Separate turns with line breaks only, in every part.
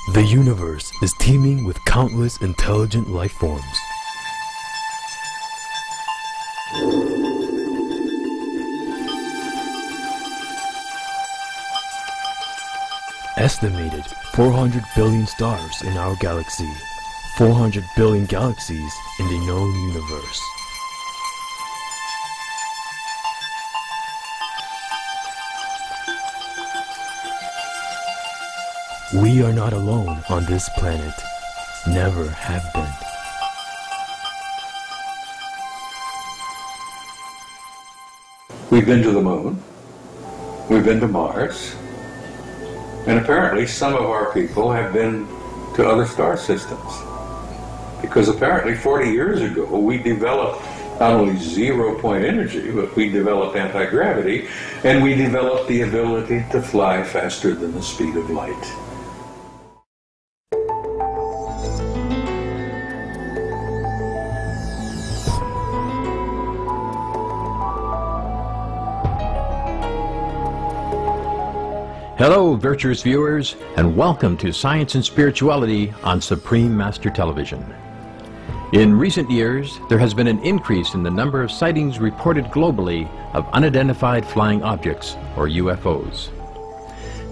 The universe is teeming with countless intelligent life forms. Estimated 400 billion stars in our galaxy, 400 billion galaxies in the known universe. We are not alone on this planet, never have been.
We've been to the moon, we've been to Mars, and apparently some of our people have been to other star systems. Because apparently 40 years ago we developed not only zero-point energy, but we developed anti-gravity, and we developed the ability to fly faster than the speed of light.
Hello, virtuous viewers, and welcome to Science and Spirituality on Supreme Master Television. In recent years, there has been an increase in the number of sightings reported globally of unidentified flying objects, or UFOs.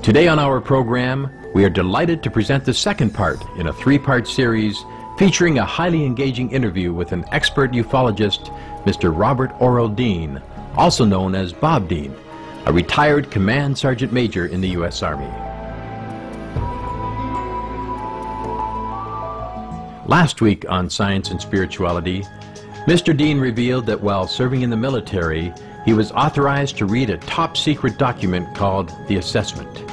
Today on our program, we are delighted to present the second part in a three-part series featuring a highly engaging interview with an expert ufologist, Mr. Robert Orrell Dean, also known as Bob Dean, a retired Command Sergeant Major in the U.S. Army. Last week on Science and Spirituality, Mr. Dean revealed that while serving in the military, he was authorized to read a top-secret document called the Assessment.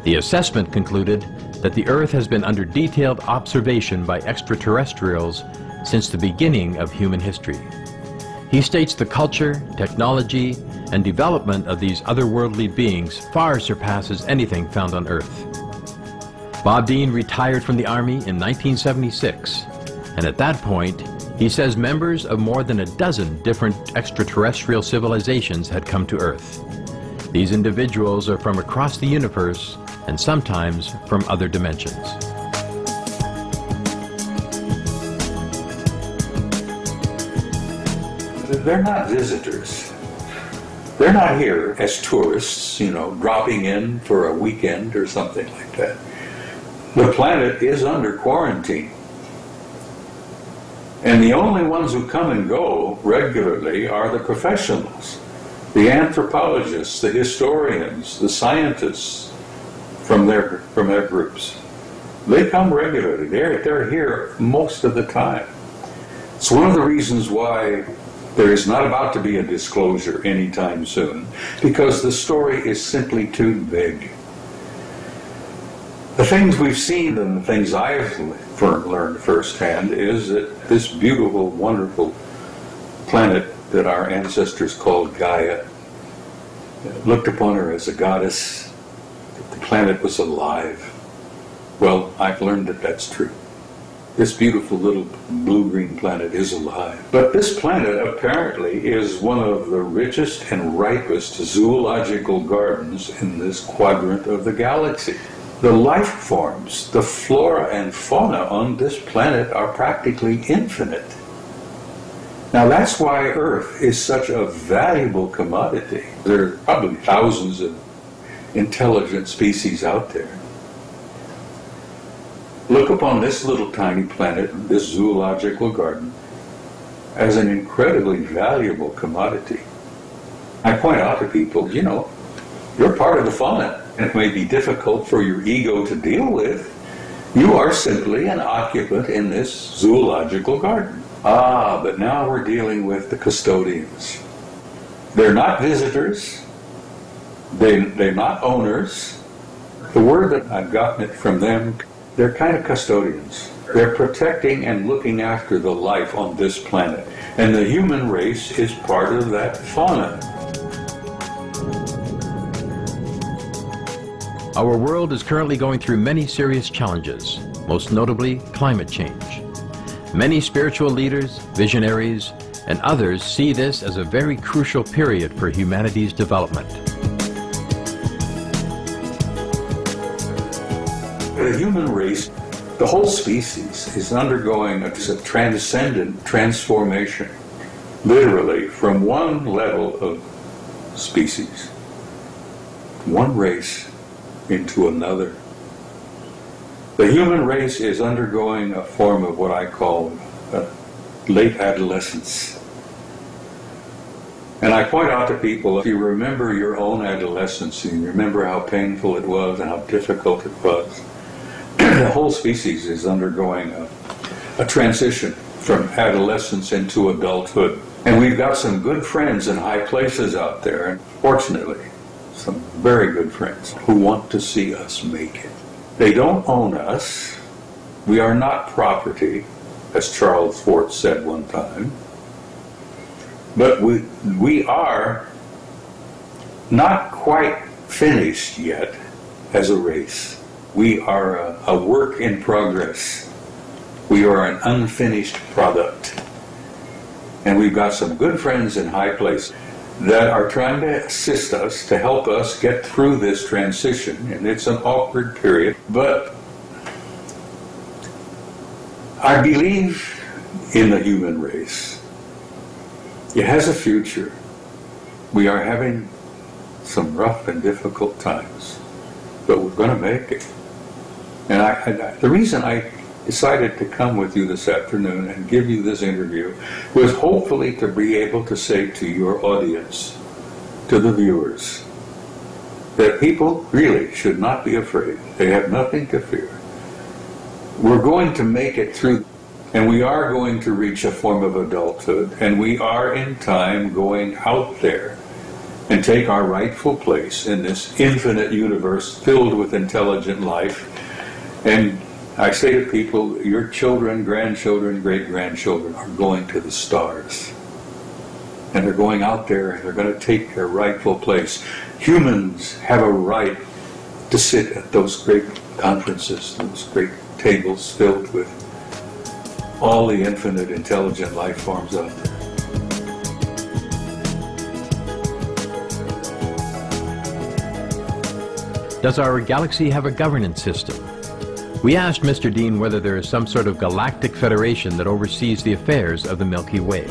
The assessment concluded that the Earth has been under detailed observation by extraterrestrials since the beginning of human history. He states the culture, technology, and development of these otherworldly beings far surpasses anything found on Earth. Bob Dean retired from the Army in 1976, and at that point, he says members of more than a dozen different extraterrestrial civilizations had come to Earth. These individuals are from across the universe and sometimes from other dimensions.
They're not visitors. They're not here as tourists, dropping in for a weekend or something like that. The planet is under quarantine. And the only ones who come and go regularly are the professionals, the anthropologists, the historians, the scientists from their groups. They come regularly. They're here most of the time. It's one of the reasons why there is not about to be a disclosure anytime soon, because the story is simply too big. The things we've seen and the things I've learned firsthand is that this beautiful, wonderful planet that our ancestors called Gaia looked upon her as a goddess, that the planet was alive. Well, I've learned that that's true. This beautiful little blue-green planet is alive. But this planet apparently is one of the richest and ripest zoological gardens in this quadrant of the galaxy. The life forms, the flora and fauna on this planet are practically infinite. Now that's why Earth is such a valuable commodity. There are probably thousands of intelligent species out there. Look upon this little tiny planet, this zoological garden, as an incredibly valuable commodity. I point out to people, you're part of the fauna. And it may be difficult for your ego to deal with. You are simply an occupant in this zoological garden. But now we're dealing with the custodians. They're not visitors. They're not owners. The word that I've gotten it from them, they're kind of custodians. They're protecting and looking after the life on this planet. And the human race is part of that fauna.
Our world is currently going through many serious challenges, most notably climate change. Many spiritual leaders, visionaries, and others see this as a very crucial period for humanity's development.
the human race, the whole species, is undergoing a transcendent transformation, literally, from one level of species, one race, into another. The human race is undergoing a form of what I call late adolescence. And I point out to people, if you remember your own adolescence, and you remember how painful it was and how difficult it was, the whole species is undergoing a transition from adolescence into adulthood. And we've got some good friends in high places out there, and fortunately, some very good friends who want to see us make it. They don't own us. We are not property, as Charles Fort said one time. But we are not quite finished yet as a race. We are a work in progress. We are an unfinished product. And we've got some good friends in high places that are trying to assist us, to help us get through this transition. And it's an awkward period. But I believe in the human race. It has a future. We are having some rough and difficult times, but we're going to make it. And the reason I decided to come with you this afternoon and give you this interview was hopefully to be able to say to your audience, to the viewers, that people really should not be afraid. They have nothing to fear. We're going to make it through. And we are going to reach a form of adulthood, and we are in time going out there and take our rightful place in this infinite universe filled with intelligent life. And I say to people, your children, grandchildren, great-grandchildren are going to the stars. And they're going out there and they're going to take their rightful place. Humans have a right to sit at those great conferences, those great tables filled with all the infinite intelligent life forms out there.
Does our galaxy have a governance system? We asked Mr. Dean whether there is some sort of galactic federation that oversees the affairs of the Milky Way.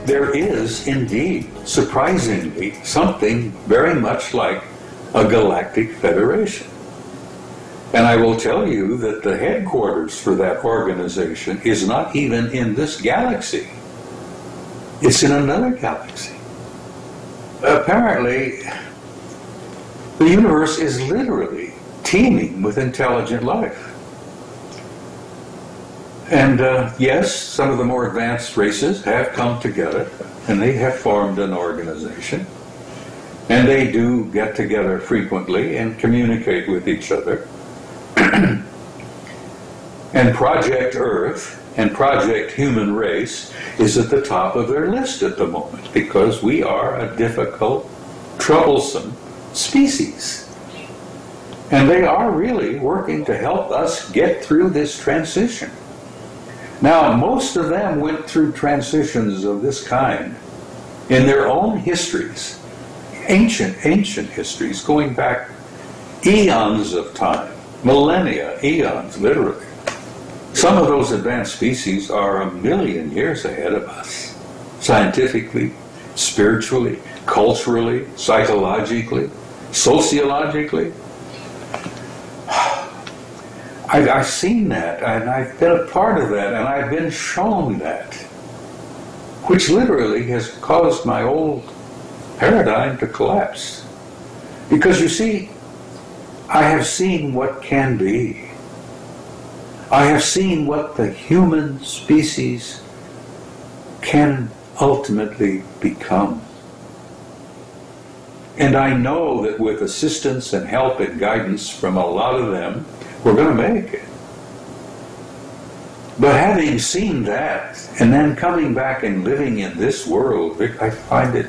There is indeed, surprisingly, something very much like a galactic federation. And I will tell you that the headquarters for that organization is not even in this galaxy. It's in another galaxy. Apparently, the universe is literally teeming with intelligent life. And yes, some of the more advanced races have come together, and they have formed an organization. And they do get together frequently and communicate with each other. And Project Earth and Project Human Race is at the top of their list at the moment, because we are a difficult, troublesome species. And they are really working to help us get through this transition. Now, most of them went through transitions of this kind in their own histories, ancient histories, going back eons of time. Millennia, eons, literally. Some of those advanced species are 1 million years ahead of us, scientifically, spiritually, culturally, psychologically, sociologically. I've seen that, and I've been a part of that, and I've been shown that, which literally has caused my old paradigm to collapse. Because you see, I have seen what can be. I have seen what the human species can ultimately become. And I know that with assistance and help and guidance from a lot of them, we're going to make it. But having seen that, and then coming back and living in this world, I find it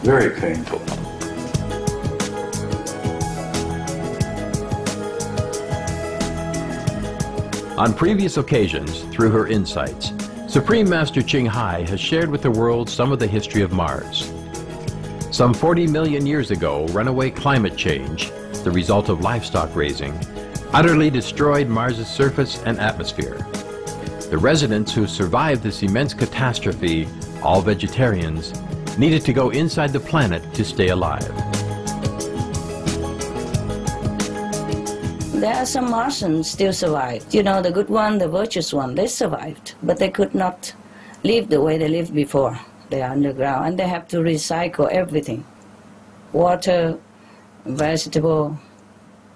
very painful.
On previous occasions, through her insights, Supreme Master Ching Hai has shared with the world some of the history of Mars. Some 40 million years ago, runaway climate change, the result of livestock raising, utterly destroyed Mars' surface and atmosphere. The residents who survived this immense catastrophe, all vegetarians, needed to go inside the planet to stay alive.
There are some Martians still survived. You know, the good one, the virtuous one, they survived, but they could not live the way they lived before. They are underground, and they have to recycle everything. Water, vegetable,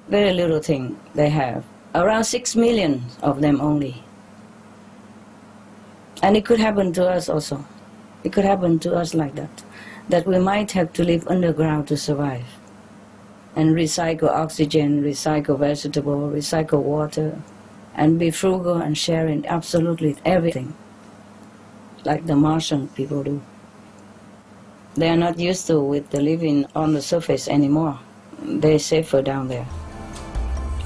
very little thing they have. Around 6 million of them only. And it could happen to us also. It could happen to us like that. That we might have to live underground to survive. And recycle oxygen, recycle vegetable, recycle water, and be frugal and sharing absolutely everything, like the Martian people do. They are not used to with the living on the surface anymore. They're safer down there,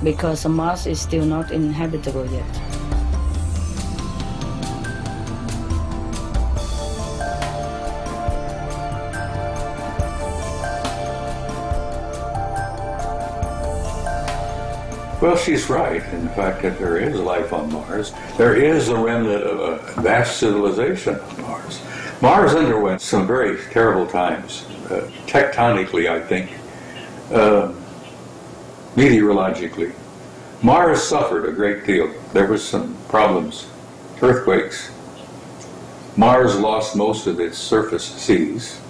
because Mars is still not inhabitable yet.
Well, she's right in the fact that there is life on Mars. There is a remnant of a vast civilization on Mars. Mars underwent some very terrible times, tectonically, I think, meteorologically. Mars suffered a great deal. There was some problems, earthquakes. Mars lost most of its surface seas.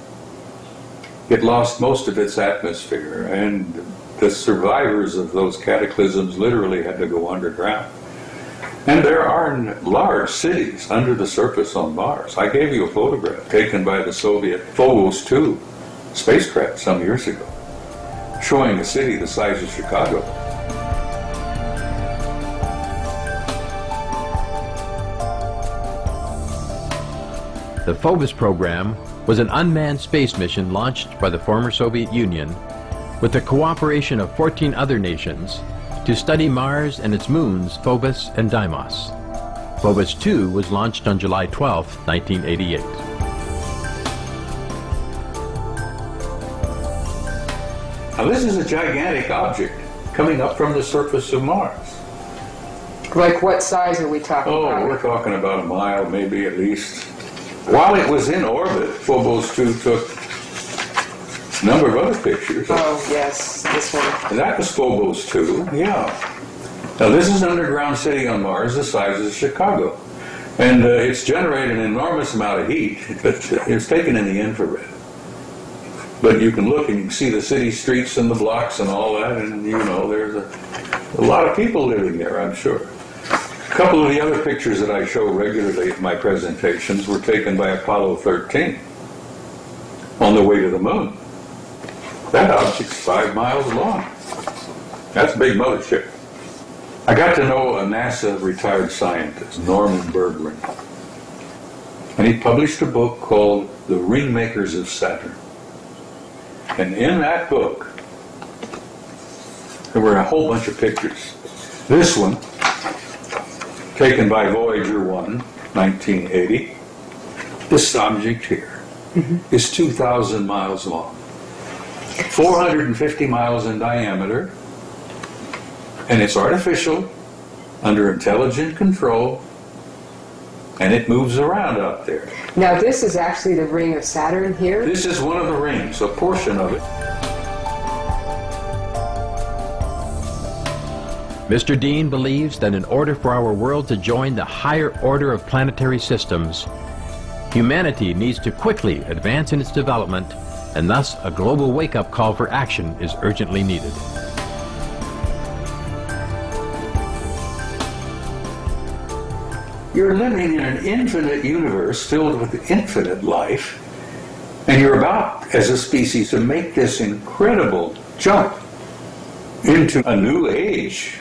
It lost most of its atmosphere, and the survivors of those cataclysms literally had to go underground. And there are large cities under the surface on Mars. I gave you a photograph taken by the Soviet Phobos 2 spacecraft some years ago, showing a city the size of Chicago.
The Phobos program was an unmanned space mission launched by the former Soviet Union with the cooperation of 14 other nations to study Mars and its moons Phobos and Deimos. Phobos 2 was launched on July 12, 1988.
Now this is a gigantic object coming up from the surface of Mars.
Like what size are we talking about?
Oh, we're talking about a mile, maybe at least. While it was in orbit, Phobos 2 took a number of other pictures.
Oh, yes, this one.
And that was Phobos 2, yeah. Now this is an underground city on Mars the size of Chicago. And it's generated an enormous amount of heat, but it's taken in the infrared. But you can look and you can see the city streets and the blocks and all that, and you know, there's a lot of people living there, I'm sure. A couple of the other pictures that I show regularly in my presentations were taken by Apollo 13 on the way to the moon. That object's 5 miles long. That's a big mothership. I got to know a NASA retired scientist, Norman Berggren, and he published a book called The Ringmakers of Saturn. And in that book, there were a whole bunch of pictures. This one, taken by Voyager 1, 1980, this object here is 2,000 miles long, 450 miles in diameter, and it's artificial, under intelligent control, and it moves around out there.
Now this is actually the ring of Saturn here?
This is one of the rings, a portion of it.
Mr. Dean believes that in order for our world to join the higher order of planetary systems, humanity needs to quickly advance in its development, and thus a global wake-up call for action is urgently needed.
You're living in an infinite universe filled with infinite life, and you're about, as a species, to make this incredible jump into a new age.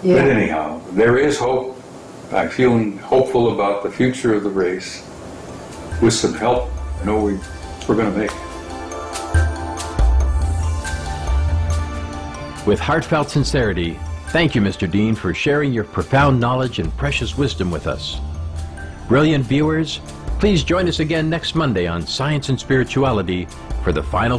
Yeah.
But anyhow, there is hope. I'm feeling hopeful about the future of the race. With some help, I know we're going to make it.
With heartfelt sincerity, thank you, Mr. Dean, for sharing your profound knowledge and precious wisdom with us. Brilliant viewers, please join us again next Monday on Science and Spirituality for the final